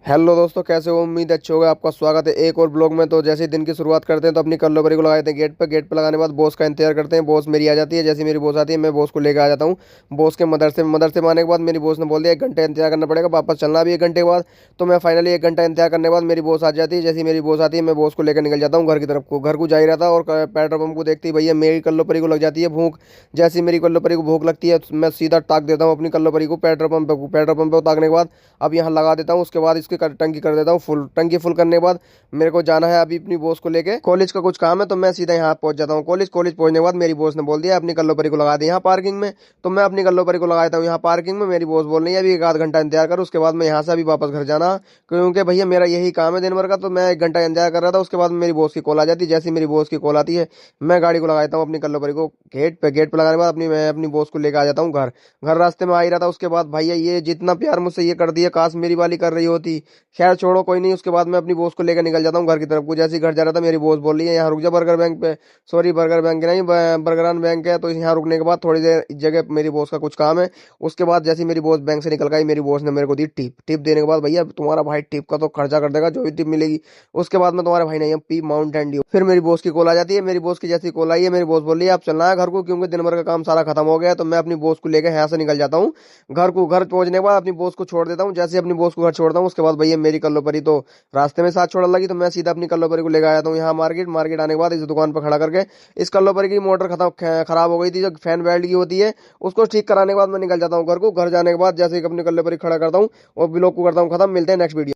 Hello दोस्तों, कैसे हो? उम्मीद अच्छे होगा। आपका स्वागत है एक और ब्लॉग में। तो जैसे ही दिन की शुरुआत करते हैं तो अपनी कल्लोबरी को लगा देते हैं गेट पे लगाने के बाद बॉस का इंतजार करते हैं। बॉस मेरी आ जाती है। जैसे मेरी बॉस आती है मैं बॉस को लेकर आ जाता हूँ बॉस के मदरसे में आने के बाद मेरी बॉस ने बोल दिया 1 घंटे इंतजार करना पड़ेगा, वापस चलना भी 1 घंटे के बाद। तो मैं फाइनली 1 घंटा इंतजार करने के बाद मेरी बॉस आ जाती है। जैसे ही मेरी बॉस आती है मैं बॉस को लेकर निकल जाता हूँ घर की तरफ को। घर को जा ही रहा था और पेट्रोल पंप को देखते ही भैया मेरी कल्लोपरी को लग जाती है भूख। जैसे ही मेरी कल्लोपरी को भूख लगती है मैं सीधा टाक देता हूँ अपनी कल्लोपरी को पेट्रोल पंप पे उतारने के बाद अब यहाँ लगा देता हूँ। उसके बाद इसकी टंकी कर देता हूँ फुल। टंकी फुल करने के बाद मेरे को जाना है अभी अपनी बॉस को लेके कॉलेज का कुछ काम है, तो मैं सीधा यहाँ पहुंच जाता हूँ कॉलेज। कॉलेज पहुंचने के बाद मेरी बॉस ने बोल दिया अपनी कल्लोपरी को लगा दे यहाँ पार्किंग में। तो मैं अपनी कल्लोपरी को लगा देता हूँ यहाँ पार्किंग में। मेरी बॉस बोल रही है अभी 1 आध घंटा इंतजार कर, उसके बाद मैं यहाँ से अभी वापस घर जाना, क्योंकि भैया मेरा यही काम है दिन भर का। तो मैं 1 घंटा इंतजार कर रहा था, उसके बाद मेरी बॉस की कॉल आ जाती है। जैसे ही मेरी बॉस की कॉल आती है मैं गाड़ी को लगाता हूँ अपनी कल्लोपरी को गेट पे लगाने के बाद मैं अपनी बॉस को लेकर आ जाता हूँ घर। घर रास्ते में आ ही रहा था, उसके बाद भैया ये जितना प्यार मुझसे ये कर दिया, काश मेरी वाली कर रही होती। खैर छोड़ो, कोई नहीं। उसके बाद मैं अपनी बॉस को लेकर निकल जाता हूँ घर की तरफ को। जैसे ही घर जा रहा था मेरी बॉस बोल रही है यहाँ रुक जा बर्गर बैंक पे। सॉरी, बर्गर बैंक नहीं, बर्गरान बैंक है। तो यहाँ रुकने के बाद थोड़ी देर इस जगह मेरी बॉस का कुछ काम है। उसके बाद जैसे ही मेरी बॉस बैंक से निकल गई मेरी बॉस ने मेरे को दी टिप। टिप देने के बाद भैया तुम्हारा भाई टिप का तो खर्चा कर देगा जो भी टिप मिलेगी। उसके बाद में तुम्हारे भाई नहीं पी माउंटेन ड्यू। फिर मेरी बॉस की कॉल आ जाती है। मेरी बॉस की जैसी कॉल आई है मेरी बॉस बोल रही है आप चलना है घर को, क्योंकि दिन भर का काम सारा खत्म हो गया है। तो मैं अपनी बॉस को लेकर यहाँ से निकल जाता हूँ घर को। घर पहुंचने के बाद अपनी बॉस को छोड़ देता हूँ। जैसे ही अपनी बॉस को घर छोड़ता हूँ उसके बाद भैया मेरी कल्लोपरी तो रास्ते में साथ छोड़ने लगी। तो मैं सीधा अपनी कल्लोपरी को लेकर आया था यहाँ मार्केट। मार्केट आने के बाद इस दुकान पर खड़ा करके इस कल्लोपरी की मोटर खराब हो गई थी, जो फैन बेल्ट की होती है, उसको ठीक कराने के बाद मैं निकल जाता हूँ घर को। घर जाने के बाद जैसे ही अपनी कल्लोपरी खड़ा करता हूँ और ब्लॉग को करता हूँ खत्म। मिलते हैं नेक्स्ट वीडियो।